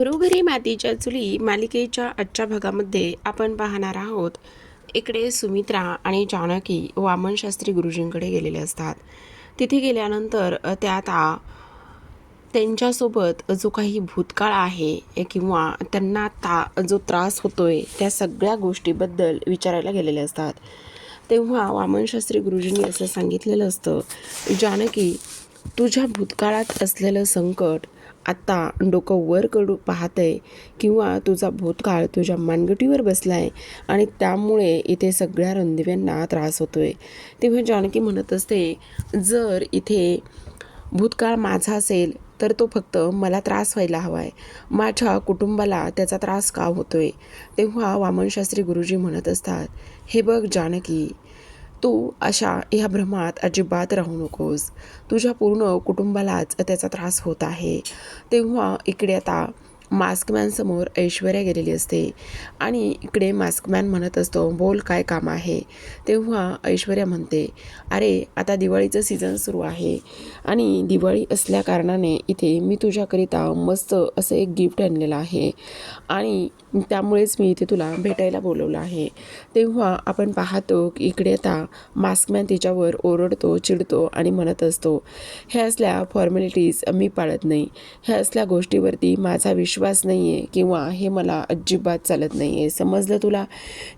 घरोघरी मातीच्या चुली मालिकेच्या आजच्या भागामध्ये आपण पाहणार आहोत. इकडे सुमित्रा आणि जानकी वामनशास्त्री गुरुजींकडे गेलेले असतात. तिथे गेल्यानंतर त्यांच्यासोबत जो काही भूतकाळ आहे किंवा त्यांना जो त्रास होतोय त्या सगळ्या गोष्टीबद्दल विचारायला गेलेले असतात. तेव्हा वामनशास्त्री गुरुजींनी असं सांगितलेलं असतं, जानकी, तुझ्या भूतकाळात असलेलं संकट आत्ता डोकं वर कडू पाहतंय किंवा तुझा भूतकाळ तुझ्या मानगटीवर बसलाय आणि त्यामुळे इथे सगळ्या रणदिव्यांना त्रास होतोय. तेव्हा जानकी म्हणत असते, जर इथे भूतकाळ माझा असेल तर तो फक्त मला त्रास व्हायला हवाय, माझ्या कुटुंबाला त्याचा त्रास का होतोय. तेव्हा वामनशास्त्री गुरुजी म्हणत असतात, हे बघ जानकी, तू अशा ह्या भ्रमात अजिबात राहू नकोस. तुझ्या पूर्ण कुटुंबालाच त्याचा त्रास होत आहे. तेव्हा इकडे आता मास्कमॅनसमोर ऐश्वर्या गेलेली असते आणि इकडे मास्कमॅन म्हणत असतो, बोल काय काम आहे. तेव्हा ऐश्वर्या म्हणते, अरे आता दिवाळीचं सीझन सुरू आहे आणि दिवाळी असल्या कारणाने इथे मी तुझ्याकरिता मस्त असं एक गिफ्ट आणलेलं आहे आणि त्यामुळेच मी इथे तुला भेटायला बोलवलं आहे. तेव्हा आपण पाहतो की इकडे आता मास्कमॅन तिच्यावर ओरडतो, चिडतो आणि म्हणत असतो, ह्या असल्या फॉर्मॅलिटीज मी पाळत नाही, ह्या असल्या गोष्टीवरती माझा विश्वास नाही आहे किंवा हे मला अजिबात चालत नाही आहे, समजलं तुला.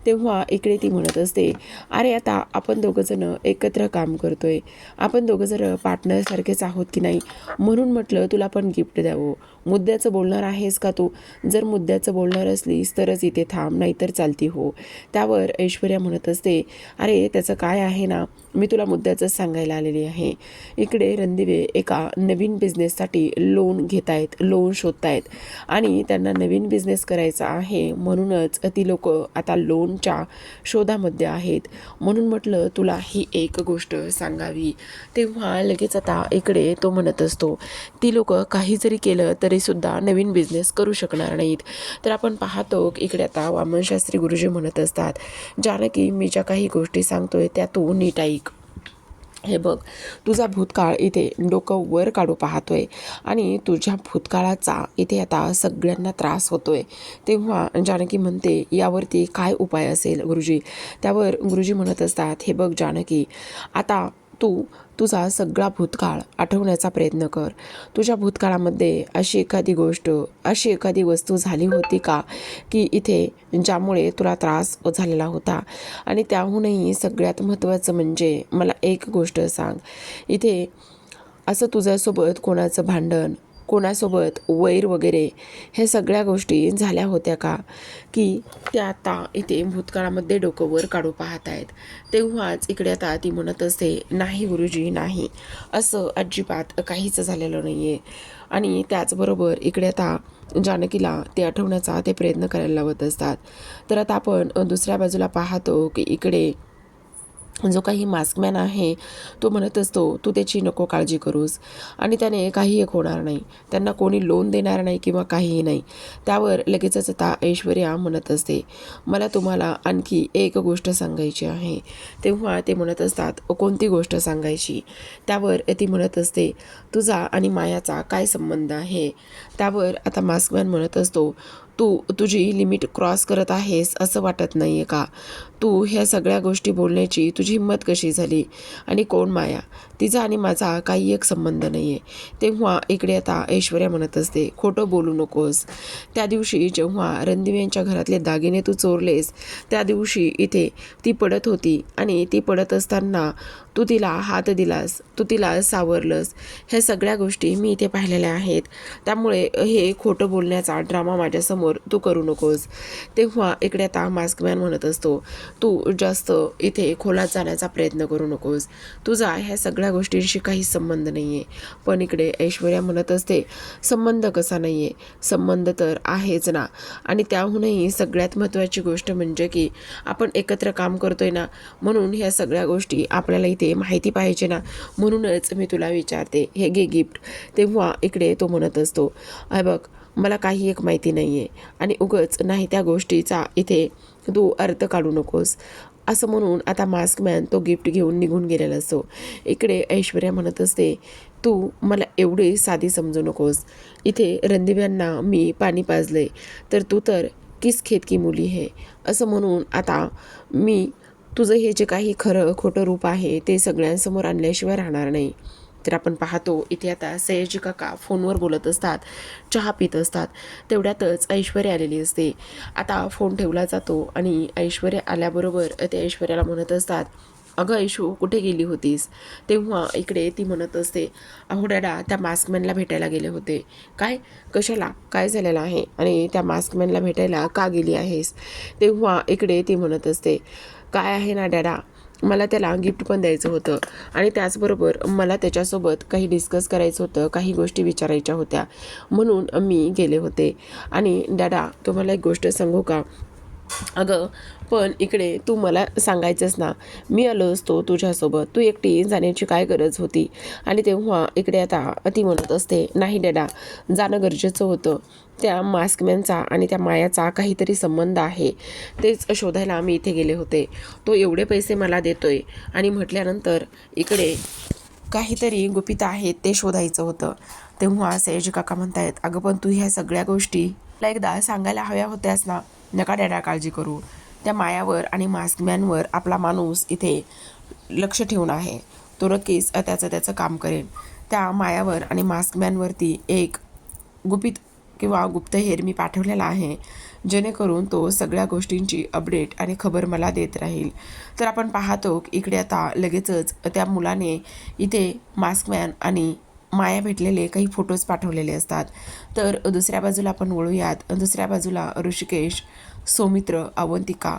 तेव्हा इकडे ती म्हणत असते, अरे आता आपण दोघंजणं एकत्र काम करतोय, आपण दोघंजणं पार्टनरसारखेच आहोत की नाही, म्हणून म्हटलं तुला पण गिफ्ट द्यावं. मुद्द्याचं बोलणार आहेस का तू? जर मुद्द्याचं बोलणार असलीस तरच इथे थांब, नाहीतर चालती हो. त्यावर ऐश्वर्या म्हणत असते, अरे त्याचं काय आहे ना, मी तुला मुद्द्याचंच सांगायला आलेली आहे. इकडे रणदिवे एका नवीन बिझनेससाठी लोन घेत आहेत, लोन शोधत आहेत आणि त्यांना नवीन बिझनेस करायचा आहे, म्हणूनच ती लोक आता लोनच्या शोधामध्ये आहेत. म्हणून म्हटलं तुला ही एक गोष्ट सांगावी. तेव्हा लगेच आता इकडे तो म्हणत असतो, ती लोक काही जरी केलं तरीसुद्धा नवीन बिझनेस करू शकणार नाहीत. तर आपण पाहतो की इकडे आता वामनशास्त्री गुरुजी म्हणत असतात, जानकी, मी ज्या काही गोष्टी सांगतोय त्या तू नीट ऐक. हे बघ, तुझा भूतकाळ इथे डोकं वर काढू पाहतोय आणि तुझ्या भूतकाळाचा इथे आता सगळ्यांना त्रास होतोय. तेव्हा जानकी म्हणते, यावरती काय उपाय असेल गुरुजी. त्यावर गुरुजी म्हणत असतात, हे बघ जानकी, आता तू तुझा सगळा भूतकाळ आठवण्याचा प्रयत्न कर. तुझ्या भूतकाळामध्ये अशी एखादी गोष्ट, अशी एखादी वस्तू झाली होती का की इथे ज्यामुळे तुला त्रास झालेला होता. आणि त्याहूनही सगळ्यात महत्त्वाचं म्हणजे मला एक गोष्ट सांग, इथे असं तुझ्यासोबत कोणाचं भांडण, कोणासोबत वैर वगैरे हे सगळ्या गोष्टी झाल्या होत्या का की त्या आता इथे भूतकाळामध्ये डोकं वर काढू पाहत आहेत. तेव्हाच इकडे आता ती म्हणत असते, नाही गुरुजी, नाही, असं अजिबात काहीच झालेलं नाही आहे. आणि त्याचबरोबर इकडे आता जानकीला ते आठवण्याचा ते प्रयत्न करायला लावत असतात. तर आता आपण दुसऱ्या बाजूला पाहतो की इकडे जो काही मास्कमॅन आहे तो म्हणत असतो, तू त्याची नको काळजी करूस आणि त्याने काही एक होणार नाही, त्यांना कोणी लोन देणार नाही किंवा काहीही नाही. त्यावर लगेचच आता ऐश्वर्या म्हणत असते, मला तुम्हाला आणखी एक गोष्ट सांगायची आहे. तेव्हा ते म्हणत असतात, कोणती गोष्ट सांगायची. त्यावर ती म्हणत असते, तुझा आणि मायाचा काय संबंध आहे. त्यावर आता मास्कमॅन म्हणत असतो, तू तुझी लिमिट क्रॉस करत आहेस असं वाटत नाही आहे का. तू ह्या सगळ्या गोष्टी बोलण्याची तुझी हिंमत कशी झाली. आणि कोण माया, तिचा आणि माझा काही एक संबंध नाही आहे. तेव्हा इकडे आता ऐश्वर्या म्हणत असते, खोटं बोलू नकोस. त्या दिवशी जेव्हा रणदिव्यांच्या घरातले दागिने तू चोरलेस त्या दिवशी इथे ती पडत होती आणि ती पडत असताना तू तिला हात दिलास, तू तिला सावरलंस. ह्या सगळ्या गोष्टी मी इथे पाहिलेल्या आहेत. त्यामुळे हे खोटं बोलण्याचा ड्रामा माझ्यासमोर तू करू नकोस. तेव्हा इकडे आता मास्कमॅन म्हणत असतो, तू जास्त इथे खोलात जाण्याचा प्रयत्न करू नकोस, तुझा ह्या सगळ्या गोष्टींशी काही संबंध नाही आहे. पण इकडे ऐश्वर्या म्हणत असते, संबंध कसा नाही आहे, संबंध तर आहेच ना. आणि त्याहूनही सगळ्यात महत्त्वाची गोष्ट म्हणजे की आपण एकत्र काम करतोय ना, म्हणून ह्या सगळ्या गोष्टी आपल्याला इथे माहिती पाहिजे ना, म्हणूनच मी तुला विचारते, हे घे गिफ्ट. तेव्हा इकडे तो म्हणत असतो, अरे बघ, मला काही एक माहिती नाही आहे आणि उगाच नाही त्या गोष्टीचा इथे तू अर्थ काढू नकोस, असं म्हणून आता मास्कमॅन तो गिफ्ट घेऊन निघून गेलेला असतो. इकडे ऐश्वर्या म्हणत असते, तू मला एवढी साधी समजू नकोस. इथे रणदिव्यांना मी पाणी पाजले तर तू तर किस खेत की मुली है असं म्हणून आता मी तुझं हे जे काही खरं खोटं रूप आहे ते सगळ्यांसमोर आणल्याशिवाय राहणार नाही. तर आपण पाहतो इथे आता सयाजी काका फोनवर बोलत असतात, चहा पित असतात. तेवढ्यातच ऐश्वर्या आलेली असते. आता फोन ठेवला जातो आणि ऐश्वर्या आल्याबरोबर ते ऐश्वर्याला म्हणत असतात, अगं ऐशू कुठे गेली होतीस? तेव्हा इकडे ती म्हणत असते, अहो डॅडा त्या मास्कमॅनला भेटायला गेले होते. काय? कशाला? काय झालेलं आहे आणि त्या मास्कमॅनला भेटायला का गेली आहेस? तेव्हा इकडे ती म्हणत असते, काय आहे ना डॅडा, मला त्याला गिफ्ट पण द्यायचं होतं आणि त्याचबरोबर मला त्याच्यासोबत काही डिस्कस करायचं होतं, काही गोष्टी विचारायच्या होत्या म्हणून मी गेले होते. आणि डॅडा तुम्हाला एक गोष्ट सांगू का? अगं पण इकडे तू मला सांगायचंच ना, मी आलो असतो तुझ्यासोबत, तू एकटी जाण्याची काय गरज होती? आणि तेव्हा इकडे आता ती म्हणत असते, नाही डॅडा जाणं गरजेचं होतं. त्या मास्कमॅनचा आणि त्या मायाचा काहीतरी संबंध आहे, तेच शोधायला आम्ही इथे गेले होते. तो एवढे पैसे मला देतोय आणि म्हटल्यानंतर इकडे काहीतरी गुपित आहेत ते शोधायचं होतं. तेव्हा सयाजी काका म्हणतायत, अगं पण तू ह्या सगळ्या गोष्टी मला एकदा सांगायला हव्या होत्यास ना. नका डॅडा काळजी करू, त्या मायावर आणि मास्कमॅनवर आपला माणूस इथे लक्ष ठेवून आहे. तो नक्कीच त्याचं काम करेल. त्या मायावर आणि मास्कमॅनवरती एक गुपित किंवा गुप्तहेर मी पाठवलेला आहे, जेणेकरून तो सगळ्या गोष्टींची अपडेट आणि खबर मला देत राहील. तर आपण पाहतो की इकडे आता लगेचच त्या मुलाने इथे मास्कमॅन आणि माया भेटलेले काही फोटोज पाठवलेले असतात. तर दुसऱ्या बाजूला आपण वळूयात. दुसऱ्या बाजूला ऋषिकेश, सौमित्र, अवंतिका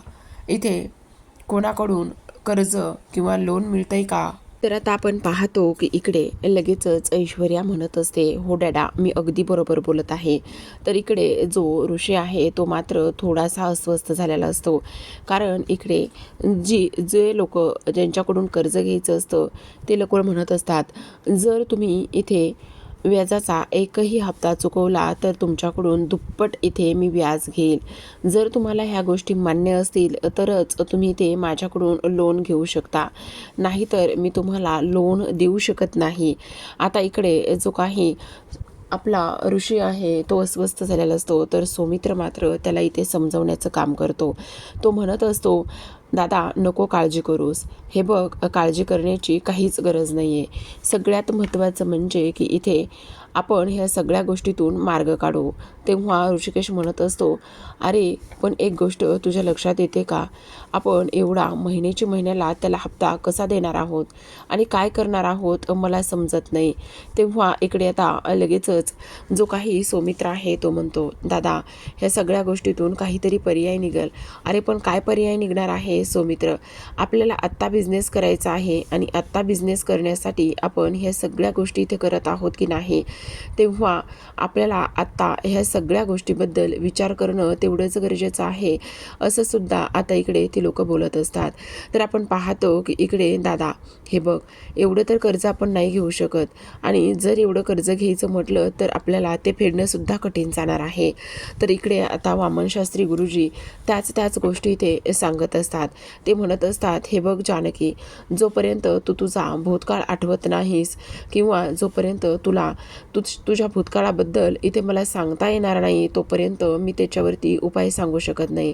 इथे कोणाकडून कर्ज किंवा लोन मिळतंय का? तर आता आपण पाहतो की इकडे लगेचच ऐश्वर्या म्हणत असते, हो डॅडा मी अगदी बरोबर बोलत आहे. तर इकडे जो ऋषी आहे तो मात्र थोडासा अस्वस्थ झालेला असतो, कारण इकडे जे लोक ज्यांच्याकडून कर्ज घ्यायचं असतं ते लोक म्हणत असतात, जर तुम्ही इथे व्याजाचा एकही हप्ता चुकवला तर तुमच्याकडून दुप्पट इथे मी व्याज घेईल. जर तुम्हाला ह्या गोष्टी मान्य असतील तरच तुम्ही ते माझ्याकडून लोन घेऊ शकता, नाहीतर मी तुम्हाला लोन देऊ शकत नाही. आता इकडे जो काही आपला ऋषी आहे तो अस्वस्थ झालेला असतो, तर सौमित्र मात्र त्याला इथे समजवण्याचं काम करतो. तो म्हणत असतो, दादा नको काळजी करूस, हे बघ काळजी करण्याची काहीच गरज नाही आहे. सगळ्यात महत्त्वाचं म्हणजे की इथे आपण ह्या सगळ्या गोष्टीतून मार्ग काढू. तेव्हा ऋषिकेश म्हणत असतो, अरे पण एक गोष्ट तुझ्या लक्षात येते का? आपण एवढा महिन्याला त्याला हप्ता कसा देणार आहोत आणि काय करणार आहोत मला समजत नाही. तेव्हा इकडे आता लगेचच जो काही सौमित्र आहे तो म्हणतो, दादा ह्या सगळ्या गोष्टीतून काहीतरी पर्याय निघेल. अरे पण काय पर्याय निघणार आहे सौमित्र? आपल्याला आत्ता बिझनेस करायचा आहे आणि आत्ता बिझनेस करण्यासाठी आपण ह्या सगळ्या गोष्टी इथे करत आहोत की नाही. तेव्हा आपल्याला आत्ता ह्या सगळ्या गोष्टीबद्दल विचार करणं तेवढंच गरजेचं आहे, असं सुद्धा आता इकडे ती लोक बोलत असतात. तर आपण पाहतो की इकडे दादा हे बघ, एवढं तर कर्ज आपण नाही घेऊ शकत आणि जर एवढं कर्ज घ्यायचं म्हटलं तर आपल्याला ते फेडणंसुद्धा कठीण जाणार आहे. तर इकडे आता वामनशास्त्री गुरुजी त्याच गोष्टी इथे सांगत असतात. ते म्हणत असतात, हे बघ जानकी, जोपर्यंत तू तुझा भूतकाळ आठवत नाहीस किंवा जोपर्यंत तुझ्या भूतकाळाबद्दल इथे मला सांगता येणार नाही तोपर्यंत मी त्याच्यावरती उपाय सांगू शकत नाही.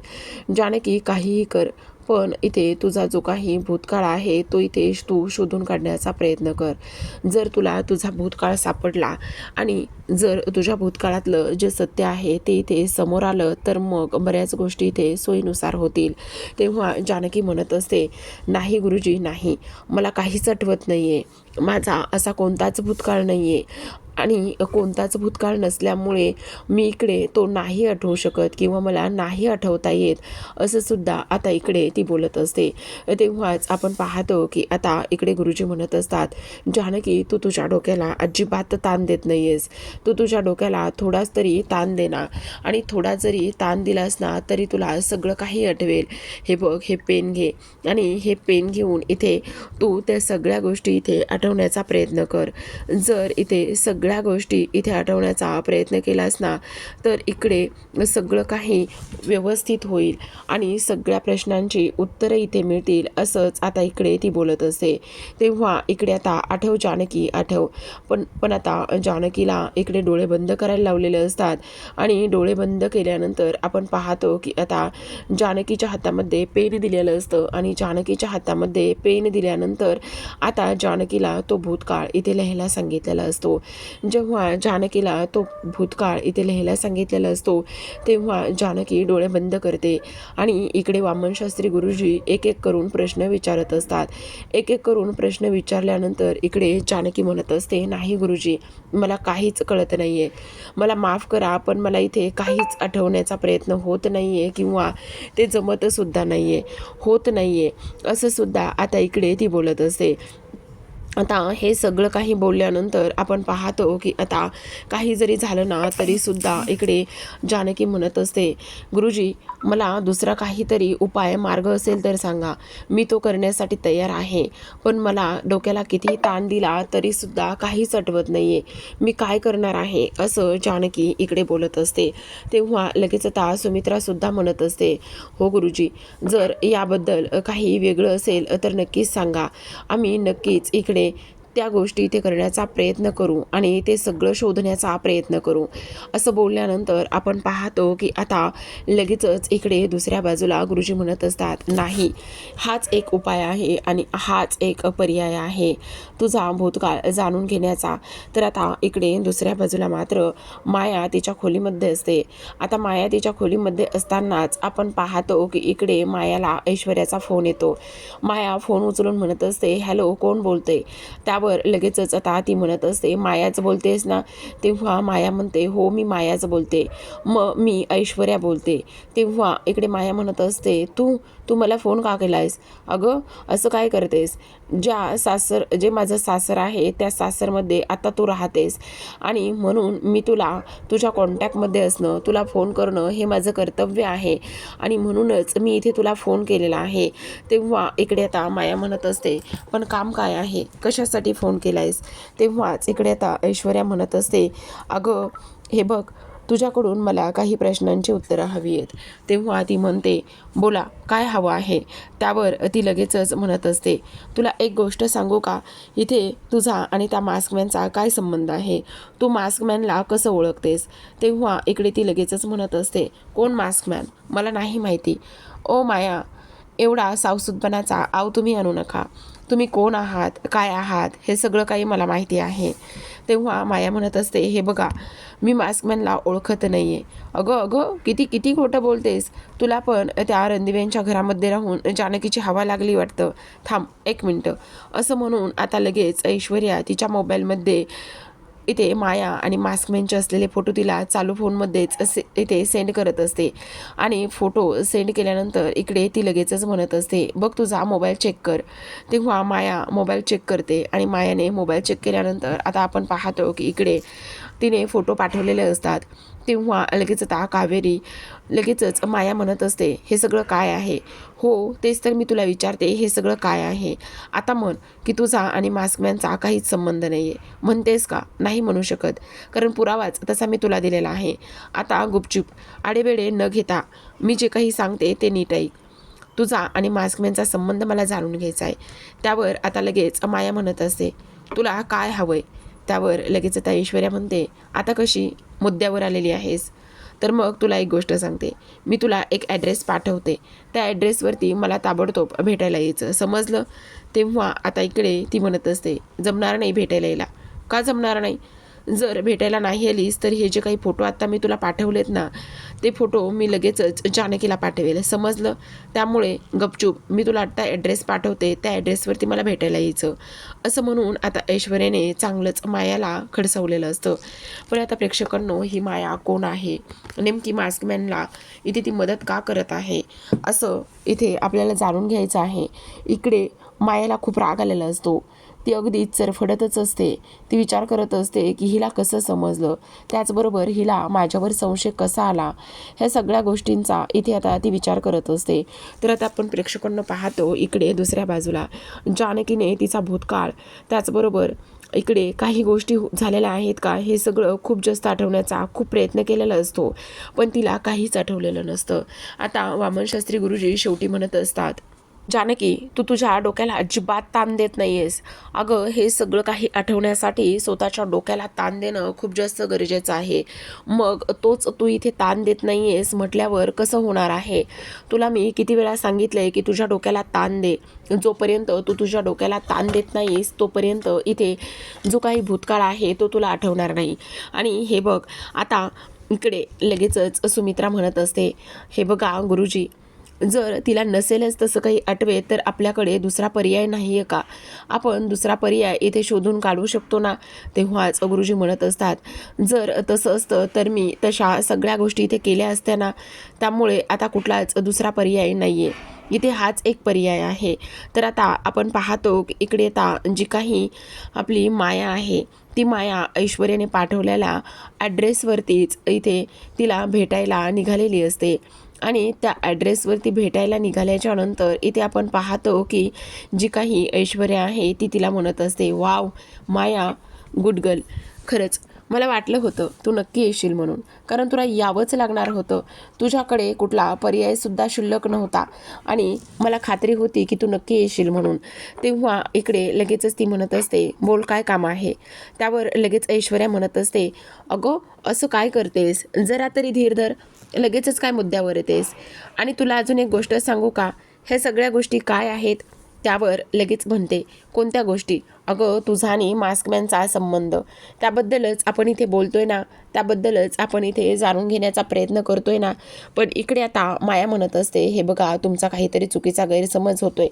जानकी काहीही कर, पण इथे तुझा जो काही भूतकाळ आहे तो इथे तू शोधून काढण्याचा प्रयत्न कर. जर तुला तुझा भूतकाळ सापडला आणि जर तुझ्या भूतकाळातलं जे सत्य आहे ते इथे समोर आलं तर मग बऱ्याच गोष्टी इथे सोयीनुसार होतील. तेव्हा जानकी म्हणत असते, नाही गुरुजी नाही, मला काहीच आठवत नाही आहे. माझा असा कोणताच भूतकाळ नाही आहे आणि कोणताच भूतकाळ नसल्यामुळे मी इकडे तो नाही आठवू शकत किंवा मला नाही आठवता येत, असं सुद्धा आता इकडे ती बोलत असते. तेव्हाच आपण पाहतो की आता इकडे गुरुजी म्हणत असतात, जानकी तू तुझ्या डोक्याला अजिबात ताण देत नाही आहेस. तू तुझ्या डोक्याला थोडाच तरी ताण दे ना, आणि थोडा जरी ताण दिलास ना तरी तुला सगळं काही आठवेल. हे बघ हे पेन घे आणि हे पेन घेऊन इथे तू त्या सगळ्या गोष्टी इथे आठवण्याचा प्रयत्न कर. जर इथे सगळ्या सगळ्या गोष्टी इथे आठवण्याचा प्रयत्न केलास ना तर इकडे सगळं काही व्यवस्थित होईल आणि सगळ्या प्रश्नांची उत्तरं इथे मिळतील, असंच आता इकडे ती बोलत असते. तेव्हा इकडे आता आठव जानकी आठव, पण आता जानकीला इकडे डोळे बंद करायला लावलेले असतात आणि डोळे बंद केल्यानंतर आपण पाहतो की आता जानकीच्या हातामध्ये पेन दिलेलं असतं आणि जानकीच्या हातामध्ये पेन दिल्यानंतर आता जानकीला तो भूतकाळ इथे लिहायला सांगितलेला असतो. जेव्हा जानकीला तो भूतकाळ इथे लिहायला सांगितलेला असतो तेव्हा जानकी डोळे बंद करते आणि इकडे वामनशास्त्री गुरुजी एक एक करून प्रश्न विचारत असतात. एक एक करून प्रश्न विचारल्यानंतर इकडे जानकी म्हणत असते, नाही गुरुजी, मला काहीच कळत नाही आहे, मला माफ करा, पण मला इथे काहीच आठवण्याचा प्रयत्न होत नाही आहे किंवा ते जमतसुद्धा नाही आहे, होत नाही आहे, असं सुद्धा आता इकडे ती बोलत असते. आता हे सगळं काही बोलल्यानंतर आपण पाहतो की आता काही जरी झालं ना तरीसुद्धा इकडे जानकी म्हणत असते, गुरुजी, मला दुसरा काहीतरी उपाय मार्ग असेल तर सांगा, मी तो करण्यासाठी तयार आहे, पण मला डोक्याला किती ताण दिला तरीसुद्धा काहीच आठवत नाही आहे, मी काय करणार आहे, असं जानकी इकडे बोलत असते. तेव्हा लगेच आता सुमित्रासुद्धा म्हणत असते, हो गुरुजी, जर याबद्दल काही वेगळं असेल तर नक्कीच सांगा, आम्ही नक्कीच इकडे त्या गोष्टी इथे करण्याचा प्रयत्न करू आणि ते सगळं शोधण्याचा प्रयत्न करू, असं बोलल्यानंतर आपण पाहतो की आता लगेचच इकडे दुसऱ्या बाजूला गुरुजी म्हणत असतात, नाही, हाच एक उपाय आहे आणि हाच एक पर्याय आहे तुझा भूतकाळ जाणून घेण्याचा. तर आता इकडे दुसऱ्या बाजूला मात्र माया तिच्या खोलीमध्ये असते. आता माया तिच्या खोलीमध्ये असतानाच आपण पाहतो की इकडे मायाला ऐश्वर्याचा फोन येतो. माया फोन उचलून म्हणत असते, हॅलो, कोण बोलते? त्यावर लगेचच आता ती म्हणत असते, मायाच बोलतेस ना? तेव्हा माया म्हणते, हो, मी मायाच बोलते, मग मी ऐश्वर्या बोलते. तेव्हा इकडे माया म्हणत असते, तू मला फोन का केलायस? अगं, असं काय करतेस? जे माझं सासर आहे त्या सासरमध्ये आता तू राहतेस आणि म्हणून मी तुला तुझ्या कॉन्टॅक्टमध्ये असणं, तुला फोन करणं हे माझं कर्तव्य आहे आणि म्हणूनच मी इथे तुला फोन केलेला आहे. तेव्हा इकडे आता माया म्हणत असते, पण काम काय आहे, कशासाठी फोन केलायस? तेव्हाच इकडे आता ऐश्वर्या म्हणत असते, अगं हे बघ, तुझ्याकडून मला काही प्रश्नांची उत्तरं हवी आहेत. तेव्हा ती म्हणते, बोला, काय हवं आहे? त्यावर ती लगेचच म्हणत असते, तुला एक गोष्ट सांगू का, इथे तुझा आणि त्या मास्कमॅनचा काय संबंध आहे? तू मास्कमॅनला कसं ओळखतेस? तेव्हा इकडे ती लगेचच म्हणत असते, कोण मास्कमॅन? मला नाही माहिती. ओ माया, एवढा सावसूदपणाचा आव तुम्ही आणू नका. तुम्ही कोण आहात, काय आहात, हे सगळं काही मला माहिती आहे. तेव्हा माया म्हणत असते, हे बघा, मी मास्कमॅनला ओळखत नाही आहे. अगं, किती खोटं बोलतेस. तुला पण त्या रणदिव्यांच्या घरामध्ये राहून जानकीची हवा लागली वाटतं. थांब एक मिनटं. असं म्हणून आता लगेच ऐश्वर्या तिच्या मोबाईलमध्ये इथे माया आणि मास्कमॅनचे असलेले फोटो तिला चालू फोनमध्येच इथे सेंड करत असते आणि फोटो सेंड केल्यानंतर इकडे ती लगेचच म्हणत असते, बघ तुझा मोबाईल चेक कर. तेव्हा माया मोबाईल चेक करते आणि मायाने मोबाईल चेक केल्यानंतर आता आपण पाहतो की इकडे तिने फोटो पाठवलेले असतात. तेव्हा लगेच आता कावेरी लगेचच माया म्हणत असते, हे सगळं काय आहे? हो, तेच तर मी तुला विचारते, हे सगळं काय आहे? आता म्हण की तुझा आणि मास्कमॅनचा काहीच संबंध नाही आहे. म्हणतेस का? नाही म्हणू शकत, कारण पुरावाच तसा मी तुला दिलेला आहे. आता गुपचूप आडेवेडे न घेता मी जे काही सांगते ते नीट ऐक. तुझा आणि मास्कमॅनचा संबंध मला जाणून घ्यायचा आहे. त्यावर आता लगेच माया म्हणत असते, तुला काय हवं आहे? त्यावर लगेच आता ऐश्वर्या म्हणते, आता कशी मुद्द्यावर आलेली आहेस? तर मग तुला एक गोष्ट सांगते, मी तुला एक ॲड्रेस पाठवते, त्या ॲड्रेसवरती मला ताबडतोब भेटायला यायचं, समजलं? तेव्हा आता इकडे ती म्हणत असते, जमणार नाही भेटायला यायला. का जमणार नाही? जर भेटायला नाही आलीस तर हे जे काही फोटो आत्ता मी तुला पाठवलेत ना, ते फोटो मी लगेचच जानकीला पाठवेल, समजलं? त्यामुळे गपचूप मी तुला आत्ता ॲड्रेस पाठवते, त्या ॲड्रेसवरती मला भेटायला यायचं. असं म्हणून आता ऐश्वर्याने चांगलंच मायाला खडसवलेलं असतं. पण आता प्रेक्षकांनो, ही माया कोण आहे? नेमकी मास्कमॅनला इथे ती मदत का करत आहे, असं इथे आपल्याला जाणून घ्यायचं आहे. इकडे मायाला खूप राग आलेला असतो. ती अगदी चरफडतच असते. ती विचार करत असते की हिला कसं समजलं, त्याचबरोबर हिला माझ्यावर संशय कसा आला, ह्या सगळ्या गोष्टींचा इथे आता ती विचार करत असते. तर आता आपण प्रेक्षकांना पाहतो इकडे दुसऱ्या बाजूला जानकीने तिचा भूतकाळ, त्याचबरोबर इकडे काही गोष्टी झालेल्या आहेत का हे सगळं खूप जास्त आठवण्याचा खूप प्रयत्न केलेला असतो, पण तिला काहीच आठवलेलं नसतं. आता वामनशास्त्री गुरुजी शेवटी म्हणत असतात, जानकी, तू तुझ्या डोक्याला अजिबात ताण देत नाहीयेस. अगं, हे सगळं काही आठवण्यासाठी स्वतःच्या डोक्याला ताण देणं खूप जास्त गरजेचं आहे. मग तोच तू इथे ताण देत नाहीयेस म्हटल्यावर कसं होणार आहे? तुला मी किती वेळा सांगितलंय की तुझ्या डोक्याला ताण दे. जोपर्यंत तू तुझ्या डोक्याला ताण देत नाहीस तोपर्यंत इथे जो काही भूतकाळ आहे तो तुला आठवणार नाही. आणि हे बघ, आता इकडे लगेचच सुमित्रा म्हणत असते, हे बघा गुरुजी, जर तिला नसेलच तसं काही आठवे तर आपल्याकडे दुसरा पर्याय नाही आहे का? आपण दुसरा पर्याय इथे शोधून काढू शकतो ना. तेव्हाच गुरुजी म्हणत असतात, जर तसं असतं तर मी तशा सगळ्या गोष्टी इथे केल्या असत्या ना. त्यामुळे आता कुठलाच दुसरा पर्याय नाही आहे, इथे हाच एक पर्याय आहे. तर आता आपण पाहतो की इकडे आता जी काही आपली माया आहे ती माया ऐश्वर्याने पाठवलेल्या ॲड्रेसवरतीच इथे तिला भेटायला निघालेली असते. आणि त्या ॲड्रेसवरती भेटायला निघाल्याच्या नंतर इथे आपण पाहतो की जी काही ऐश्वर्या आहे ती तिला म्हणत असते, वाव माया, गुड गर्ल, खरंच मला वाटलं होतं तू नक्की येशील म्हणून, कारण तुला यावंच लागणार होतं. तुझ्याकडे कुठला पर्यायसुद्धा शिल्लक नव्हता आणि मला खात्री होती की तू नक्की येशील म्हणून. तेव्हा इकडे लगेचच ती म्हणत असते, बोल काय काम आहे? त्यावर लगेच ऐश्वर्या म्हणत असते, अगं असं काय करतेस, जरा तरी धीर धर, लगेचच काय मुद्द्यावर येतेस? आणि तुला अजून एक गोष्ट सांगू का, ह्या सगळ्या गोष्टी काय आहेत? त्यावर लगेच म्हणते, कोणत्या गोष्टी? अगं तुझा आणि मास्कमॅनचा संबंध, त्याबद्दलच आपण इथे बोलतोय ना, त्याबद्दलच आपण इथे जाणून घेण्याचा प्रयत्न करतोय ना. पण इकडे आता माया म्हणत असते, हे बघा तुमचा काहीतरी चुकीचा गैरसमज होतोय.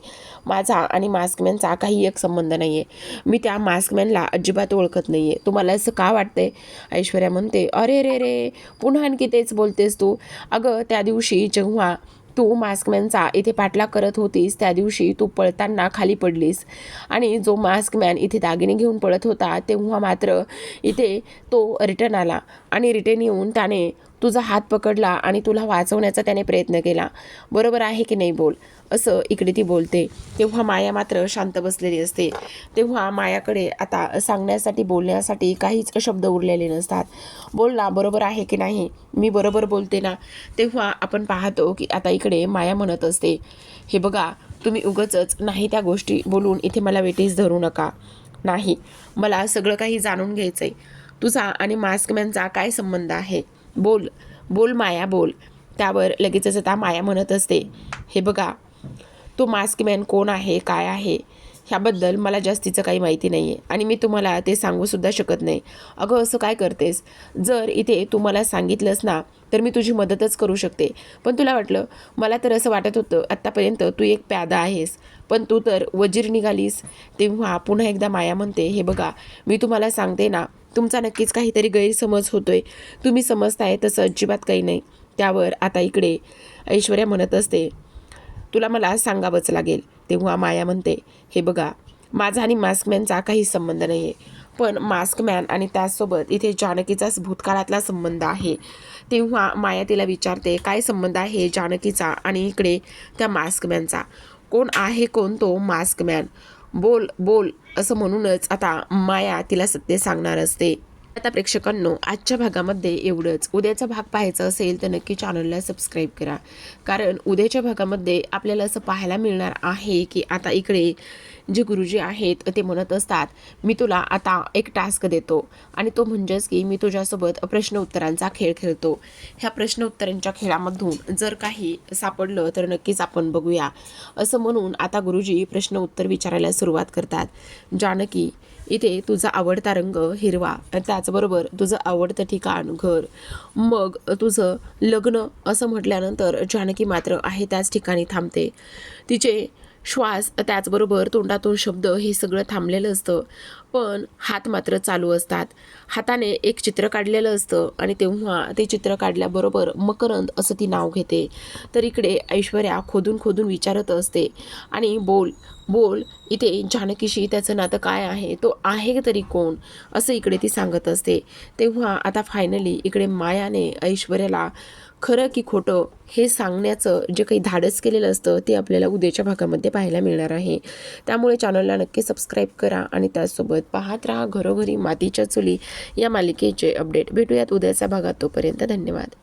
माझा आणि मास्कमॅनचा काही एक संबंध नाही आहे. मी त्या मास्कमॅनला अजिबात ओळखत नाही आहे. तुम्हाला असं का वाटतंय? ऐश्वर्या म्हणते, अरे रे रे, पुन्हा आणखी तेच बोलतेस तू. अगं त्या दिवशी जेव्हा तू मास्कमॅनचा इथे पाठलाग करत होतीस त्या दिवशी तू पळताना खाली पडलीस आणि जो मास्कमॅन इथे दागिने घेऊन पळत होता तेव्हा मात्र इथे तो रिटर्न आला आणि रिटर्न येऊन त्याने तुझा हात पकडला आणि तुला वाचवण्याचा त्याने प्रयत्न केला. बरोबर आहे की नाही बोल? असं इकडे ती बोलते. तेव्हा माया मात्र शांत बसलेली असते. तेव्हा मायाकडे आता सांगण्यासाठी बोलण्यासाठी काहीच शब्द उरलेले नसतात. बोल ना, बरोबर आहे की नाही? मी बरोबर बोलते ना? तेव्हा आपण पाहतो की आता इकडे माया म्हणत असते, हे बघा तुम्ही उगाचच नाही त्या गोष्टी बोलून इथे मला वेठीस धरू नका. नाही, मला सगळं काही जाणून घ्यायचं आहे. तुझा आणि मास्कमॅनचा काय संबंध आहे? बोल बोल माया, बोल. त्यावर लगेचच आता माया म्हणत असते, हे बघा तो मास्कमॅन कोण आहे, काय आहे, ह्याबद्दल मला जास्तीचं काही माहिती नाही आहे आणि मी तुम्हाला ते सांगूसुद्धा शकत नाही. अगं असं काय करतेस? जर इथे तू मला सांगितलंस ना तर मी तुझी मदतच करू शकते. पण तुला वाटलं, मला तर असं वाटत होतं आत्तापर्यंत तू एक प्यादा आहेस, पण तू तर वजीर निघालीस. तेव्हा पुन्हा एकदा माया म्हणते, हे बघा मी तुम्हाला सांगते ना, तुमचा नक्कीच काहीतरी गैरसमज होतोय. तुम्ही समजताय तसं अजिबात काही नाही. त्यावर आता इकडे ऐश्वर्या म्हणत असते, तुला मला सांगावंच लागेल. तेव्हा माया म्हणते, हे बघा माझा आणि मास्कमॅनचा काही संबंध नाही आहे, पण मास्कमॅन आणि त्याचसोबत इथे जानकीचाच भूतकाळातला संबंध आहे. तेव्हा माया तिला विचारते, काय संबंध आहे जानकीचा आणि इकडे त्या मास्कमॅनचा? कोण आहे कोण तो मास्कमॅन? बोल बोल, असं म्हणूनच आता माया तिला सत्य सांगणार असते. आता प्रेक्षकांनो, आजच्या भागामध्ये एवढंच. उद्याचा भाग पाहायचा असेल तर नक्की चॅनलला सबस्क्राईब करा, कारण उद्याच्या भागामध्ये आपल्याला असं पाहायला मिळणार आहे की आता इकडे जे गुरुजी आहेत ते म्हणत असतात, मी तुला आता एक टास्क देतो आणि तो म्हणजेच की मी तुझ्यासोबत प्रश्न उत्तरांचा खेळ खेळतो. ह्या प्रश्न उत्तरांच्या खेळामधून जर काही सापडलं तर नक्कीच आपण बघूया. असं म्हणून आता गुरुजी प्रश्न उत्तर विचारायला सुरुवात करतात. जानकी, इथे तुझा आवडता रंग हिरवा, त्याचबरोबर तुझं आवडतं ठिकाण घर, मग तुझं लग्न, असं म्हटल्यानंतर जानकी मात्र आहे त्याच ठिकाणी थांबते. तिचे श्वास त्याचबरोबर तोंडातून शब्द हे सगळं थांबलेलं असतं, पण हात मात्र चालू असतात. हाताने एक चित्र काढलेलं असतं आणि तेव्हा ते चित्र काढल्याबरोबर मकरंद असं ती नाव घेते. तर इकडे ऐश्वर्या खोदून खोदून विचारत असते आणि बोल बोल, इथे जानकीशी त्याचं नातं काय आहे, तो आहे तरी कोण, असं इकडे ती सांगत असते. तेव्हा आता फायनली इकडे मायाने ऐश्वर्याला खरं की खोटं हे सांगण्याचं जे काही धाडस केलेलं असतं ते आपल्याला उद्याच्या भागामध्ये पाहायला मिळणार आहे. त्यामुळे चॅनलला नक्की सबस्क्राईब करा आणि त्यासोबत पाहत राहा घरोघरी मातीच्या चुली या मालिकेचे अपडेट. भेटूयात उद्याच्या भागात. तोपर्यंत धन्यवाद.